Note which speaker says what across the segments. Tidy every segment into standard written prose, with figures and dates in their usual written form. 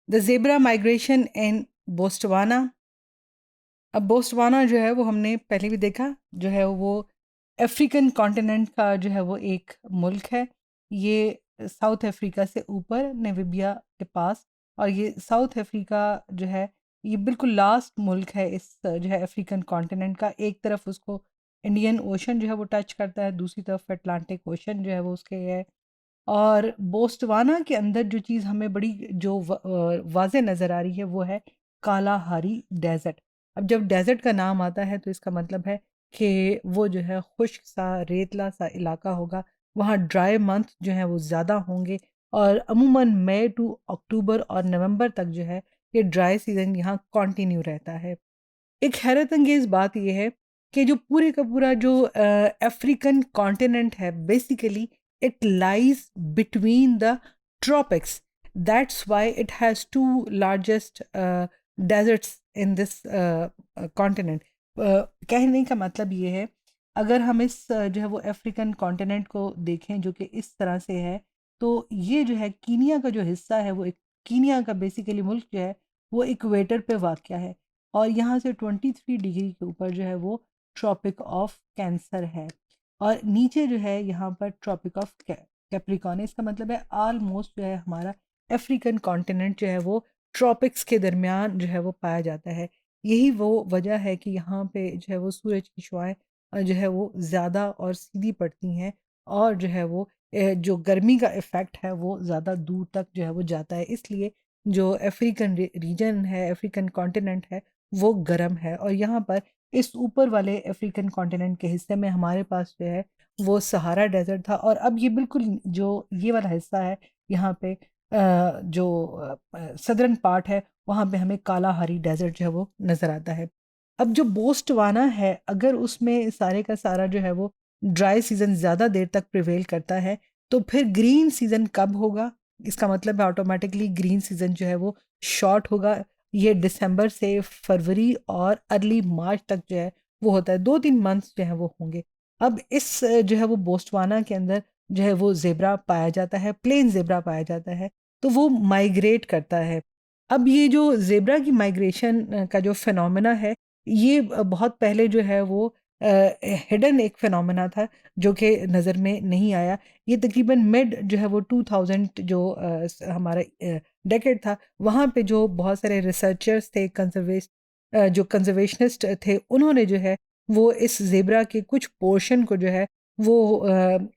Speaker 1: The zebra migration in Botswana. अब Botswana जो है वो हमने पहले भी देखा, जो है वो अफ्रीकन कॉन्टिनेंट का जो है वो एक मुल्क है। ये साउथ अफ्रीका से ऊपर नामीबिया के पास, और ये साउथ अफ्रीका जो है ये बिल्कुल लास्ट मुल्क है इस जो है अफ्रीकन कॉन्टिनेंट का। एक तरफ उसको इंडियन ओशन जो है वो टच करता है, दूसरी तरफ अटलांटिक ओशन जो है वो उसके है। और बोस्टवाना के अंदर जो चीज़ हमें बड़ी जो वाज़े नज़र आ रही है वो है कालाहारी डेज़र्ट। अब जब डेज़र्ट का नाम आता है तो इसका मतलब है कि वो जो है खुश्क सा रेतला सा इलाका होगा, वहाँ ड्राई मंथ जो है वो ज़्यादा होंगे, और अमूमन मई टू अक्टूबर और नवंबर तक जो है ये ड्राई सीज़न यहाँ कंटिन्यू रहता है। एक हैरत अंगेज़ बात ये है कि जो पूरे का पूरा जो अफ्रीकन कॉन्टिनेंट है, basically it lies between the tropics. That's why it has two largest deserts in this continent. कहने का मतलब ये है, अगर हम इस जो है वो अफ्रीकन कॉन्टिनेंट को देखें जो कि इस तरह से है, तो ये जो है कीनिया का जो हिस्सा है वो एक, कीनिया का बेसिकली मुल्क जो है वो इक्वेटर पे वाक़या है, और यहाँ से 23 डिग्री के ऊपर जो है वो ट्रॉपिक ऑफ कैंसर है, और नीचे जो है यहाँ पर ट्रॉपिक ऑफ कैप्रिकॉर्न है। इसका मतलब है ऑलमोस्ट जो है हमारा अफ्रीकन कॉन्टिनेंट जो है वो ट्रॉपिक्स के दरमियान जो है वो पाया जाता है। यही वो वजह है कि यहाँ पे जो है वो सूरज की शुआएं जो है वो ज़्यादा और सीधी पड़ती हैं, और जो है वो जो गर्मी का इफ़ेक्ट है वो ज़्यादा दूर तक जो है वो जाता है। इसलिए जो अफ्रीकन रीजन है, अफ्रीकन कॉन्टिनेंट है, वो गर्म है। और यहाँ पर इस ऊपर वाले अफ्रीकन कॉन्टिनेंट के हिस्से में हमारे पास जो है वो सहारा डेजर्ट था, और अब ये बिल्कुल जो ये वाला हिस्सा है यहाँ पे जो सदर्न पार्ट है वहाँ पे हमें कालाहारी डेजर्ट जो है वो नज़र आता है। अब जो बोस्टवाना है, अगर उसमें सारे का सारा जो है वो ड्राई सीज़न ज़्यादा देर तक प्रिवेल करता है, तो फिर ग्रीन सीज़न कब होगा? इसका मतलब है ऑटोमेटिकली ग्रीन सीज़न जो है वो शॉर्ट होगा। ये दिसंबर से फरवरी और अर्ली मार्च तक जो है वो होता है, 2-3 मंथ्स जो हैं वो होंगे। अब इस जो है वो बोस्टवाना के अंदर जो है वो ज़ेब्रा पाया जाता है, प्लेन ज़ेब्रा पाया जाता है, तो वो माइग्रेट करता है। अब ये जो ज़ेब्रा की माइग्रेशन का जो फिनोमेना है, ये बहुत पहले जो है वो हिडन एक फिनोमेना था जो कि नज़र में नहीं आया। ये तकरीबन मिड जो है वो 2000 जो हमारा डेकेड था, वहाँ पे जो बहुत सारे रिसर्चर्स थे, जो कंजर्वेशनिस्ट थे, उन्होंने जो है वो इस ज़ेब्रा के कुछ पोर्शन को जो है वो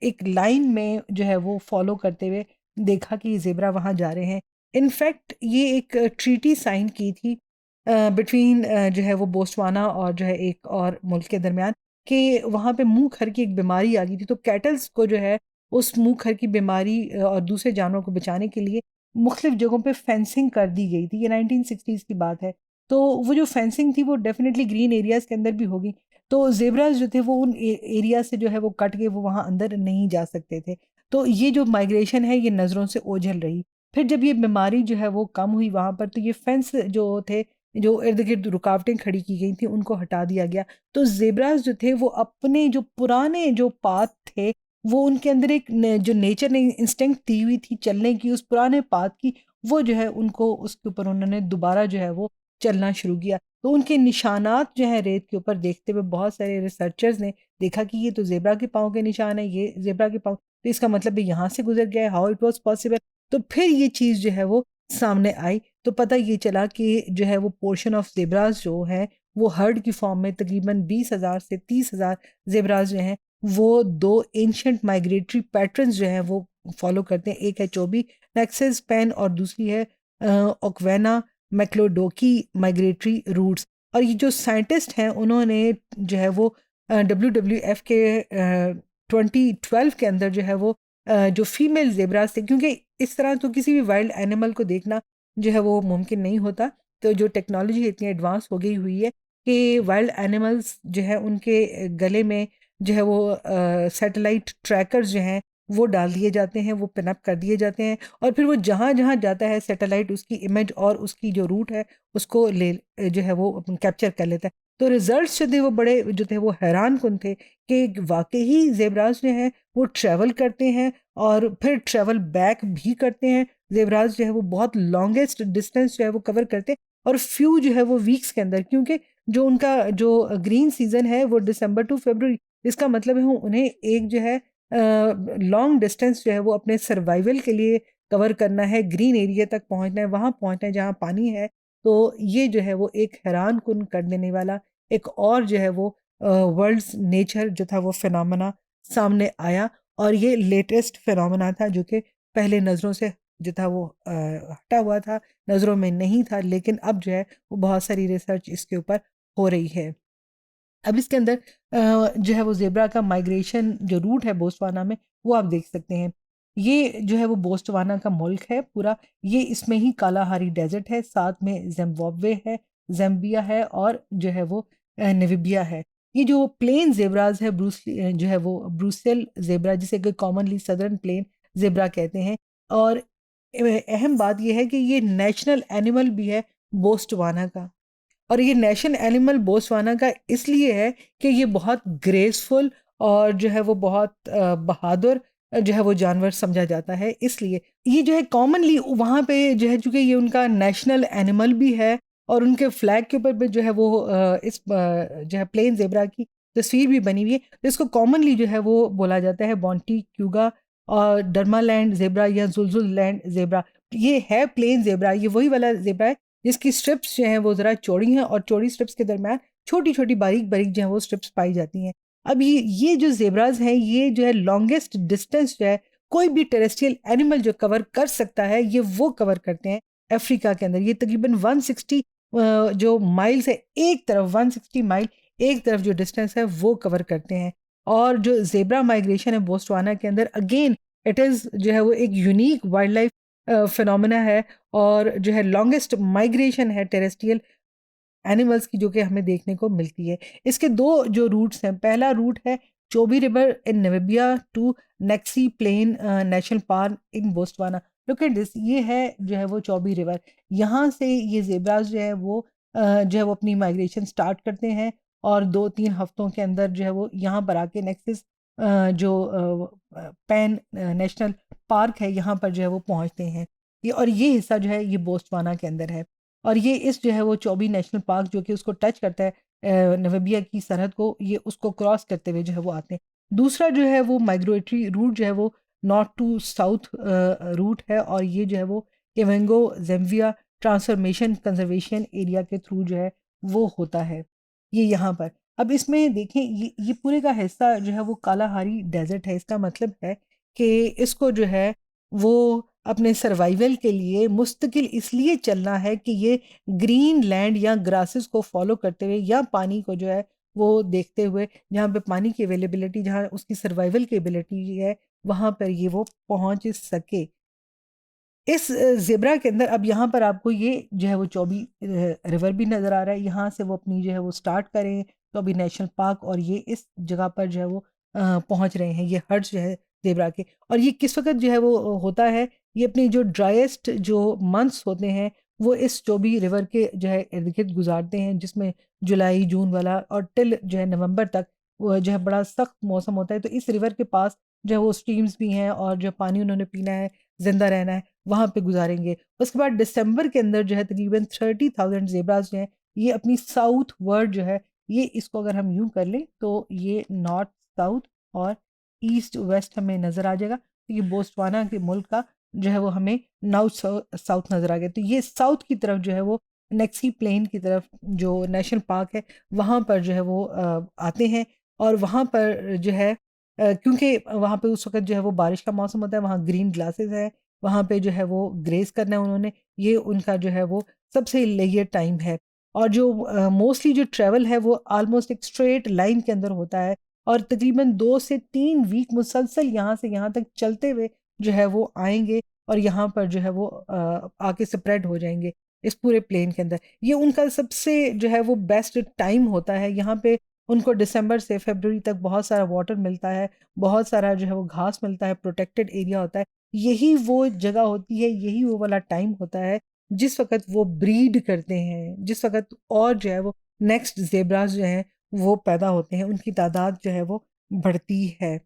Speaker 1: एक लाइन में जो है वो फॉलो करते हुए देखा कि ज़ेब्रा वहाँ जा रहे हैं। इनफैक्ट ये एक ट्रीटी साइन की थी बिटवीन जो है वो बोस्टवाना और जो है एक और मुल्क के दरमियान, कि वहाँ पे मुँह खर की एक बीमारी आ गई थी, तो कैटल्स को जो है उस मुँह खर की बीमारी और दूसरे जानवरों को बचाने के लिए मुख्तलिफ जगहों पे फेंसिंग कर दी गई थी। ये 1960s की बात है। तो वो जो फेंसिंग थी वो डेफ़िनेटली ग्रीन एरियाज़ के अंदर भी होगी। तो ज़ेब्राज़ जो थे वो उन एरिया से जो है वो कट के वो वहाँ अंदर नहीं जा सकते थे। तो ये जो माइग्रेशन है ये नज़रों से ओझल रही। फिर जब ये बीमारी जो है वो कम हुई वहाँ पर, तो ये फेंस जो थे, जो इर्द-गिर्द रुकावटें खड़ी की गई थी, उनको हटा दिया गया। तो ज़ेब्राज़ जो थे वो अपने जो पुराने जो पाथ थे, वो उनके अंदर एक न जो नेचर ने इंस्टिंक्ट दी हुई थी चलने की, उस पुराने पाथ की, वो जो है उनको उसके ऊपर उन्होंने दोबारा जो है वो चलना शुरू किया। तो उनके निशानात जो हैं रेत के ऊपर देखते हुए बहुत सारे रिसर्चर्स ने देखा कि ये तो ज़ेब्रा के पाँव के निशान है, ये ज़ेब्रा के पाँव, तो इसका मतलब है यहाँ से गुज़र गया है, हाउ इट वाज़ पॉसिबल? तो फिर ये चीज़ जो है वो सामने आई, तो पता ये चला कि जो है वो पोर्शन ऑफ ज़ेब्राज़ जो हैं, वो हर्ड की फॉर्म में तकरीबन 20,000 से 30,000 ज़ेब्राज़ जो हैं, वो 2 एंशिएंट माइग्रेटरी पैटर्न्स जो हैं वो फ़ॉलो करते हैं। एक है चोबी नेक्सस पेन, और दूसरी है ओक्वेना मैक्लोडोकी माइग्रेटरी रूट्स। और ये जो साइंटिस्ट हैं उन्होंने जो है वो WWF के 2012 के अंदर जो है वो जो फीमेल ज़ेब्राज़ थे, क्योंकि इस तरह तो किसी भी वाइल्ड एनिमल को देखना जो है वो मुमकिन नहीं होता। तो जो टेक्नोलॉजी इतनी एडवांस हो गई हुई है कि वाइल्ड एनिमल्स जो है उनके गले में जो है वो सैटेलाइट ट्रैकर्स जो हैं वो डाल दिए जाते हैं, वो पिन अप कर दिए जाते हैं, और फिर वो जहाँ-जहाँ जाता है सैटेलाइट उसकी इमेज और उसकी जो रूट है उसको जो है वो कैप्चर कर लेता है। तो रिज़ल्ट्स जो थे वो बड़े जो थे वो हैरान-कुन थे कि वाक़ई ज़ेब्राज़ जो हैं वो ट्रैवल करते हैं और फिर ट्रैवल बैक भी करते हैं ज़ेब्राज़ जो है वो बहुत लॉन्गेस्ट डिस्टेंस जो है वो कवर करते हैं और फ्यू जो है वो वीक्स के अंदर, क्योंकि जो उनका जो ग्रीन सीज़न है वो दिसंबर टू फरवरी, इसका मतलब है उन्हें एक जो है लॉन्ग डिस्टेंस जो है वो अपने सर्वाइवल के लिए कवर करना है, ग्रीन एरिया तक पहुँचना है, वहाँ पहुँचना है जहाँ पानी है। तो ये जो है वो एक हैरान कुन कर देने वाला एक और जो है वो वर्ल्ड्स नेचर जो था वो फिनोमेना सामने आया, और ये लेटेस्ट फिनोमेना था जो कि पहले नज़रों से जो था वो हटा हुआ था, नज़रों में नहीं था, लेकिन अब जो है वो बहुत सारी रिसर्च इसके ऊपर हो रही है। अब इसके अंदर जो है वो ज़ेब्रा का माइग्रेशन जो रूट है बोस्टवाना में, वो आप देख सकते हैं। ये जो है वो बोस्टवाना का मुल्क है पूरा, ये इसमें ही कालाहारी डेज़र्ट है, साथ में ज़िम्बाब्वे है, ज़ाम्बिया है और जो है वो नामीबिया है। ये जो प्लेन ज़ेब्राज़ है जो है वो ब्रुसेल ज़ेब्रा, जिसे कि कॉमनली सदर्न प्लेन ज़ेब्रा कहते हैं, और अहम बात ये है कि ये नेशनल एनिमल भी है बोस्टवाना का। और ये नेशनल एनिमल बोस्टवाना का इसलिए है कि ये बहुत ग्रेसफुल और जो है वो बहुत बहादुर जो है वो जानवर समझा जाता है, इसलिए ये जो है कॉमनली वहाँ पे जो है, चूँकि ये उनका नेशनल एनिमल भी है और उनके फ्लैग के ऊपर भी जो है वो जो है प्लेन ज़ेब्रा की तस्वीर भी बनी हुई है। तो इसको कॉमनली जो है वो बोला जाता है बॉन्टी क्यूगा और डर्मालैंड ज़ेब्रा या ज़ुलज़ुल लैंड ज़ेब्रा। ये है प्लेन ज़ेब्रा, ये वही वाला ज़ेब्रा है जिसकी स्ट्रिप्स जो हैं वो ज़रा चौड़ी हैं और चौड़ी स्ट्रिप्स के दरमियान छोटी-छोटी बारीक-बारीक जो हैं वो स्ट्रिप्स पाई जाती हैं। अब ये जो ज़ेब्राज़ हैं, ये जो है लॉन्गेस्ट डिस्टेंस जो है कोई भी टेरेस्ट्रियल एनिमल जो कवर कर सकता है, ये वो कवर करते हैं अफ्रीका के अंदर। ये तकरीबन 160 जो माइल्स है एक तरफ, 160 माइल एक तरफ जो डिस्टेंस है वो कवर करते हैं। और जो ज़ेब्रा माइग्रेशन है बोस्टवाना के अंदर, अगेन इट इज़ जो है वो एक यूनिक वाइल्ड लाइफ फिनोमेना है और जो है लॉन्गेस्ट माइग्रेशन है टेरेस्ट्रियल एनिमल्स की जो कि हमें देखने को मिलती है। इसके 2 जो रूट्स हैं, पहला रूट है Chobe river in Namibia to Nxai plain national park in Botswana. Look at this, ये है जो है वो चोबी रिवर, यहाँ से ये ज़ेब्राज़ जो है वो जो है वो अपनी माइग्रेशन स्टार्ट करते हैं और 2-3 हफ्तों के अंदर जो है वो यहाँ पर आके नेक्सिस जो पैन नेशनल पार्क है, यहाँ पर जो है वो पहुँचते हैं। और ये हिस्सा जो है ये बोस्टवाना के अंदर है। और ये इस जो है वो चौबी नेशनल पार्क जो कि उसको टच करता है नामीबिया की सरहद को, ये उसको क्रॉस करते हुए जो है वो आते हैं। दूसरा जो है वो माइग्रेटरी रूट जो है वो नॉर्थ टू साउथ रूट है, और ये जो है वो केवेंगो ज़ाम्बिया ट्रांसफॉर्मेशन कंजर्वेशन एरिया के थ्रू जो है वो होता है, ये यहाँ पर। अब इसमें देखें, ये पूरे का हिस्सा जो है वो कालाहारी डेज़र्ट है। इसका मतलब है कि इसको जो है वो अपने सर्वाइवल के लिए मुस्तकिल इसलिए चलना है कि ये ग्रीन लैंड या ग्रासेस को फॉलो करते हुए या पानी को जो है वो देखते हुए, जहाँ पे पानी की अवेलेबिलिटी, जहाँ उसकी सर्वाइवल की एबिलिटी है, वहाँ पर ये वो पहुँच सके। इस ज़ेब्रा के अंदर अब यहाँ पर आपको ये जो है वो चौबी रिवर भी नज़र आ रहा है, यहाँ से वो अपनी जो है वो स्टार्ट करें चौबी नेशनल पार्क, और ये इस जगह पर जो है वो पहुँच रहे हैं, ये हर्ट्स जो है ज़ेब्रा के। और ये किस वक़्त जो है वो होता है, ये अपनी जो ड्राइएस्ट जो मंथ्स होते हैं, वो इस चौबी रिवर के जो है इर्द-गिर्द गुज़ारते हैं, जिसमें जुलाई, जून वाला और टिल जो है नवंबर तक वो जो है बड़ा सख्त मौसम होता है। तो इस रिवर के पास जो है वो स्ट्रीम्स भी हैं और जो पानी उन्होंने पीना है, ज़िंदा रहना है, वहाँ पे गुज़ारेंगे। उसके बाद दिसंबर के अंदर जो है तकरीबन 30,000 ज़ेब्राज़ जो हैं, ये अपनी साउथ वर्ड जो है, ये इसको अगर हम यूँ कर लें तो ये नॉर्थ, साउथ और ईस्ट, वेस्ट हमें नज़र आ जाएगा। तो ये बोस्टवाना के मुल्क का जो है वो हमें नॉर्थ साउथ नज़र आ गया। तो ये साउथ की तरफ जो है वो नेक्सी प्लेन की तरफ जो नेशनल पार्क है, वहाँ पर जो है वो आते हैं, और वहाँ पर जो है क्योंकि वहाँ पे उस वक़्त जो है वो बारिश का मौसम होता है, वहाँ ग्रीन ग्रासेस है, वहाँ पे जो है वो ग्रेज़ करना है उन्होंने, ये उनका जो है वो सबसे लेज़र टाइम है। और जो मोस्टली जो ट्रैवल है वो ऑलमोस्ट एक स्ट्रेट लाइन के अंदर होता है, और तकरीबन 2 से 3 वीक मुसलसल यहाँ से यहाँ तक चलते हुए जो है वो आएँगे, और यहाँ पर जो है वो आके स्प्रेड हो जाएँगे इस पूरे प्लेन के अंदर। ये उनका सबसे जो है वो बेस्ट टाइम होता है, यहाँ पे उनको दिसंबर से फ़रवरी तक बहुत सारा वाटर मिलता है, बहुत सारा जो है वो घास मिलता है, प्रोटेक्टेड एरिया होता है। यही वो जगह होती है, यही वो वाला टाइम होता है, जिस वक़्त वो ब्रीड करते हैं, जिस वक़्त और जो है वो नेक्स्ट ज़ेब्राज़ जो हैं, वो पैदा होते हैं, उनकी तादाद जो है वो बढ़ती है।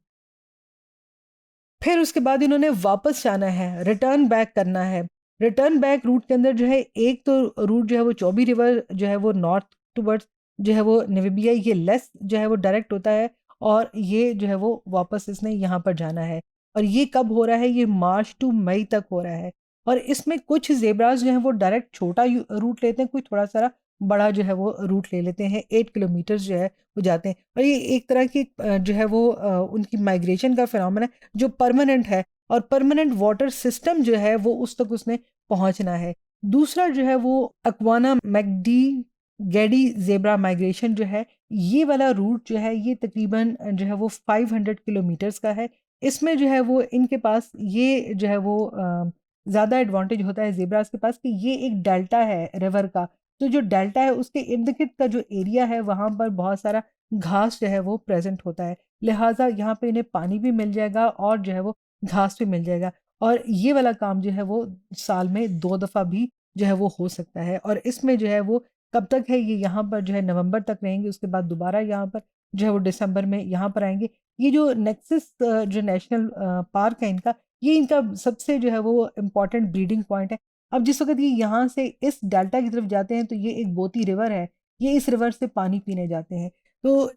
Speaker 1: फिर उसके बाद इन्होंने वापस जाना है, रिटर्न बैक करना है। रिटर्न बैक रूट के अंदर जो है एक तो रूट जो है वो चौबी रिवर जो है वो नॉर्थ टुवर्ड्स जो है वो नामीबिया, ये लेस जो है वो डायरेक्ट होता है, और ये जो है वो वापस इसने यहाँ पर जाना है। और ये कब हो रहा है? ये मार्च टू मई तक हो रहा है। और इसमें कुछ ज़ेब्रास जो हैं वो डायरेक्ट छोटा रूट लेते हैं, कुछ थोड़ा सा बड़ा जो है वो रूट ले लेते हैं, 8 किलोमीटर जो है वो जाते हैं। और ये एक तरह की जो है वो उनकी माइग्रेशन का फिनोमेना है जो परमानेंट है, और परमानेंट वाटर सिस्टम जो है वो उस तक उसने पहुंचना है। दूसरा जो है वो अक्वाना मैकडी गैडी ज़ेब्रा माइग्रेशन जो है, ये वाला रूट जो है ये तकरीबन जो है वो 500 किलोमीटर्स का है। इसमें जो है वो इनके पास ये जो है वो ज़्यादा एडवांटेज होता है ज़ेब्रास के पास कि ये एक डेल्टा है रिवर का। तो जो डेल्टा है उसके इर्द-गिर्द का जो एरिया है वहाँ पर बहुत सारा घास जो है वो प्रेज़ेंट होता है। लिहाज़ा यहाँ पे इन्हें पानी भी मिल जाएगा और जो है वो घास भी मिल जाएगा। और ये वाला काम जो है वो साल में 2 दफ़ा भी जो है वो हो सकता है। और इसमें जो है वो कब तक है, ये यहाँ पर जो है नवंबर तक रहेंगे, उसके बाद दोबारा यहाँ पर जो है वो दिसंबर में यहाँ पर आएँगे। ये जो नेक्सिस जो नेशनल पार्क है इनका, ये इनका सबसे जो है वो इम्पोर्टेंट ब्रीडिंग पॉइंट है। अब जिस वक़्त ये यहाँ से इस डेल्टा की तरफ जाते हैं तो ये एक बोती रिवर है, ये इस रिवर से पानी पीने जाते हैं। तो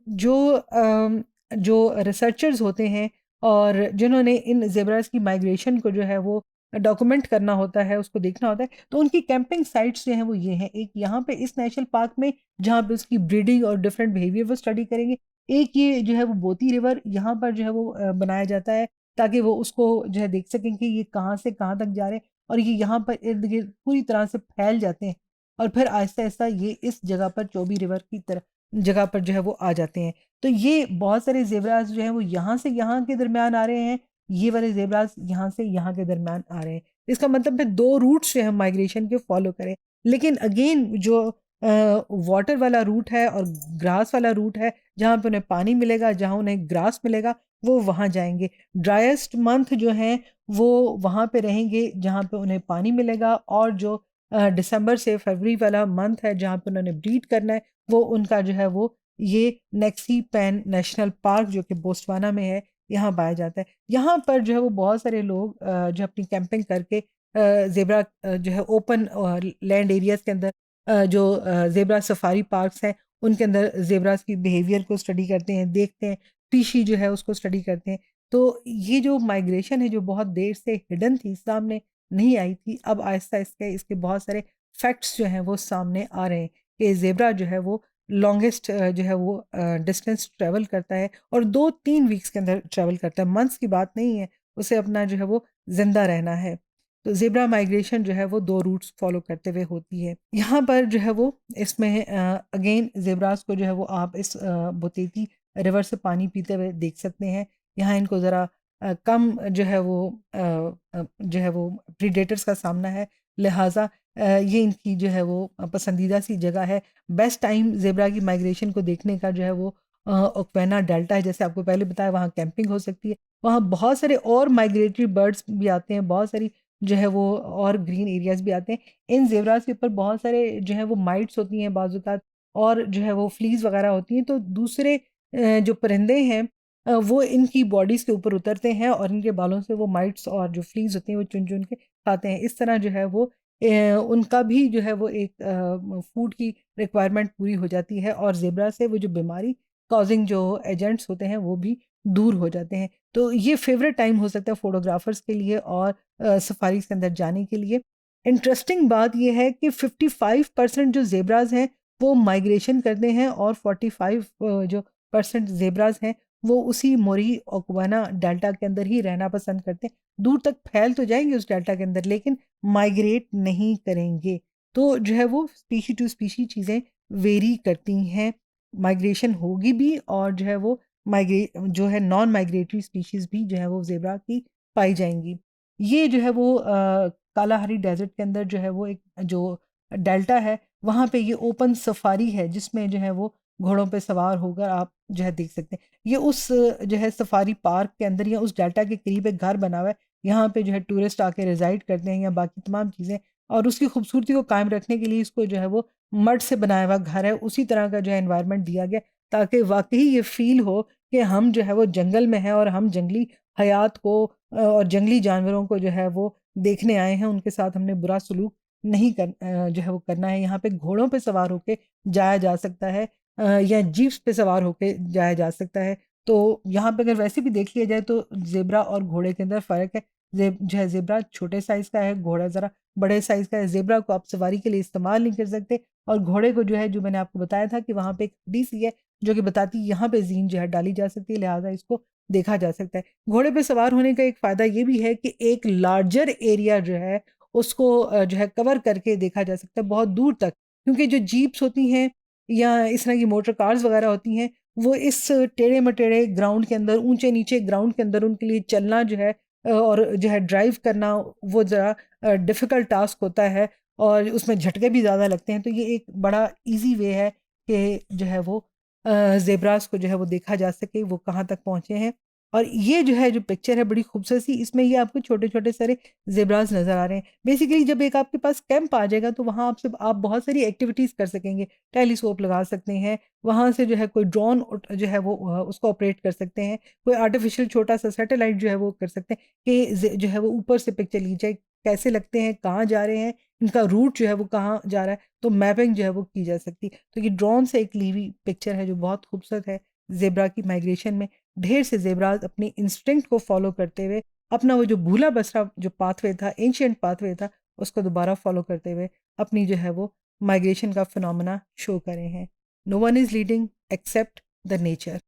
Speaker 1: जो रिसर्चर्स होते हैं और जिन्होंने इन ज़ेब्रास की माइग्रेशन को जो है वो डॉक्यूमेंट करना होता है, उसको देखना होता है, तो उनकी कैंपिंग साइट्स जो हैं वो ये हैं। एक यहाँ पे इस नेशनल पार्क में जहाँ पे उसकी ब्रीडिंग और डिफरेंट बिहेवियर वो स्टडी करेंगे। एक ये जो है वो बोती रिवर यहाँ पर जो है वो बनाया जाता है ताकि वो उसको जो है देख सकें कि ये कहाँ से कहाँ तक जा रहे हैं, और ये यहाँ पर इर्द-गिर्द पूरी तरह से फैल जाते हैं, और फिर आहिस्ता-आहिस्ता ये इस जगह पर चोबी रिवर की तरह जगह पर जो है वो आ जाते हैं। तो ये बहुत सारे ज़ेब्रास जो हैं वो यहाँ से यहाँ के दरमियान आ रहे हैं, ये वाले ज़ेब्रास यहाँ से यहाँ के दरमियान आ रहे हैं। इसका मतलब फिर 2 रूट्स जो है माइग्रेशन के फ़ॉलो करें। लेकिन अगेन जो वाटर वाला रूट है और ग्रास वाला रूट है, जहाँ पे उन्हें पानी मिलेगा, जहाँ उन्हें ग्रास मिलेगा, वो वहाँ जाएँगे। ड्राइएस्ट मंथ जो हैं वो वहाँ पे रहेंगे जहाँ पे उन्हें पानी मिलेगा, और जो दिसंबर से फरवरी वाला मंथ है जहाँ पे उन्होंने ब्रीड करना है, वो उनका जो है वो ये नेक्सी पैन नेशनल पार्क जो कि बोस्टवाना में है, यहाँ पाया जाता है। यहाँ पर जो है वो बहुत सारे लोग जो अपनी कैंपिंग करके ज़ेब्रा जो है ओपन लैंड एरियाज़ के अंदर जो ज़ेब्रा सफारी पार्क्स हैं, उनके अंदर ज़ेब्रास की बिहेवियर को स्टडी करते हैं, देखते हैं, स्पीशी जो है उसको स्टडी करते हैं। तो ये जो माइग्रेशन है जो बहुत देर से हिडन थी, सामने नहीं आई थी, अब आहिस्ता-आहिस्ता इसके बहुत सारे फैक्ट्स जो हैं वो सामने आ रहे हैं कि ज़ेब्रा जो है वो लॉन्गेस्ट जो है वो डिस्टेंस ट्रैवल करता है, और 2-3 वीक्स के अंदर ट्रैवल करता है, मंथ्स की बात नहीं है, उसे अपना जो है वो ज़िंदा रहना है। तो ज़ेब्रा माइग्रेशन जो है वो 2 रूट्स फ़ॉलो करते हुए होती है। यहाँ पर जो है वो इसमें अगेन ज़ेब्रास को जो है वो आप इस बुतीती रिवर से पानी पीते हुए देख सकते हैं। यहाँ इनको ज़रा कम जो है वो जो है वो प्रेडेटर्स का सामना है, लिहाज़ा ये इनकी जो है वो पसंदीदा सी जगह है। बेस्ट टाइम ज़ेब्रा की माइग्रेशन को देखने का जो है वो ओक्वेना डेल्टा है, जैसे आपको पहले बताया, वहाँ कैंपिंग हो सकती है। वहाँ बहुत सारे और माइग्रेटरी बर्ड्स भी आते हैं, बहुत सारी जो है वो और ग्रीन एरियाज़ भी आते हैं। इन ज़ेब्रास के ऊपर बहुत सारे जो है वो माइट्स होती हैं बाज़-औक़ात, और जो है वो फ्लीज़ वग़ैरह होती हैं, तो दूसरे जो परिंदे हैं वो इनकी बॉडीज़ के ऊपर उतरते हैं और इनके बालों से वो माइट्स और जो फ्लीज़ होती हैं वो चुन-चुन के खाते हैं। इस तरह जो है वो उनका भी जो है वो एक फूड की रिक्वायरमेंट पूरी हो जाती है, और ज़ेब्रा से वो जो बीमारी कॉज़िंग जो एजेंट्स होते हैं वो भी दूर हो जाते हैं। तो ये फ़ेवरेट टाइम हो सकता है फ़ोटोग्राफ़र्स के लिए और सफारीज़ के अंदर जाने के लिए। इंटरेस्टिंग बात ये है कि 55% जो ज़ेब्राज़ हैं वो माइग्रेशन करते हैं, और 45 जो परसेंट ज़ेब्राज़ हैं वो उसी मोरी ओक्वाना डेल्टा के अंदर ही रहना पसंद करते हैं। दूर तक फैल तो जाएँगे उस डेल्टा के अंदर, लेकिन माइग्रेट नहीं करेंगे। तो जो है वो स्पीशी टू स्पीशी चीज़ें वेरी करती हैं। माइग्रेशन होगी भी, और जो है वो जो है नॉन माइग्रेटरी स्पीशीज़ भी जो है वो ज़ेब्रा की पाई जाएँगी। ये जो है वो कालाहारी डेज़र्ट के अंदर जो है वो एक जो डेल्टा है, वहाँ पे ये ओपन सफारी है जिसमें जो है वो घोड़ों पे सवार होकर आप जो है देख सकते हैं। ये उस जो है सफारी पार्क के अंदर या उस डेल्टा के करीब एक घर बना हुआ है। यहाँ पे जो है टूरिस्ट आके रेज़ाइड करते हैं या बाकी तमाम चीज़ें, और उसकी खूबसूरती को कायम रखने के लिए इसको जो है वो मड से बनाया हुआ घर है, उसी तरह का जो है एनवायरनमेंट दिया गया ताकि वाक़ई ये फ़ील हो कि हम जो है वो जंगल में हैं और हम जंगली हयात को और जंगली जानवरों को जो है वो देखने आए हैं, उनके साथ हमने बुरा सलूक नहीं जो है वो करना है। यहाँ पे घोड़ों पे सवार होके जाया जा सकता है, या जीप्स पे सवार होके जाया जा सकता है। तो यहाँ पे अगर वैसे भी देख लिया जाए तो ज़ेब्रा और घोड़े के अंदर फ़र्क है। जो है ज़ेब्रा छोटे साइज़ का है, घोड़ा ज़रा बड़े साइज़ का है। ज़ेब्रा को आप सवारी के लिए इस्तेमाल नहीं कर सकते, और घोड़े को जो है, जो मैंने आपको बताया था कि वहाँ पे एक हदीस ही है जो कि बताती है यहाँ पे ज़ीन जो है डाली जा सकती है, लिहाज़ा इसको देखा जा सकता है। घोड़े पे सवार होने का एक फ़ायदा ये भी है कि एक लार्जर एरिया जो है उसको जो है कवर करके देखा जा सकता है बहुत दूर तक। क्योंकि जो जीप्स होती हैं या इस तरह की मोटर कार्स वग़ैरह होती हैं, वो इस टेढ़े-मटेढ़े ग्राउंड के अंदर, ऊँचे-नीचे ग्राउंड के अंदर उनके लिए चलना जो है और जो है ड्राइव करना, वो ज़रा डिफ़िकल्ट टास्क होता है और उसमें झटके भी ज़्यादा लगते हैं। तो ये एक बड़ा ईज़ी वे है कि जो है वो ज़ेब्राज़ को जो है वो देखा जा सके, वो कहाँ तक पहुँचे हैं। और ये जो है, जो पिक्चर है बड़ी खूबसूरत सी, इसमें ये आपको छोटे-छोटे सारे ज़ेब्राज़ नज़र आ रहे हैं। बेसिकली जब एक आपके पास कैंप आ जाएगा तो वहाँ आप बहुत सारी एक्टिविटीज़ कर सकेंगे। टेलीस्कोप लगा सकते हैं, वहाँ से जो है कोई ड्रोन जो है वो उसको ऑपरेट कर सकते हैं। कोई आर्टिफ़िशियल छोटा-सा सैटेलाइट जो है वो कर सकते हैं कि जो है वो ऊपर से पिक्चर ली जाए, कैसे लगते हैं, कहाँ जा रहे हैं, इनका रूट जो है वो कहाँ जा रहा है, तो मैपिंग जो है वो की जा सकती है। तो ये ड्रोन से एक ली हुई पिक्चर है जो बहुत खूबसूरत है। ज़ेब्रा की माइग्रेशन में ढेर से ज़ेब्राज़ अपनी इंस्टिंक्ट को फ़ॉलो करते हुए अपना वो जो भूला-बिसरा जो पाथवे था, एंशिएंट पाथवे था, उसको दोबारा फ़ॉलो करते हुए अपनी जो है वो माइग्रेशन का फिनोमेना शो कर रहे हैं। No one is leading except the nature.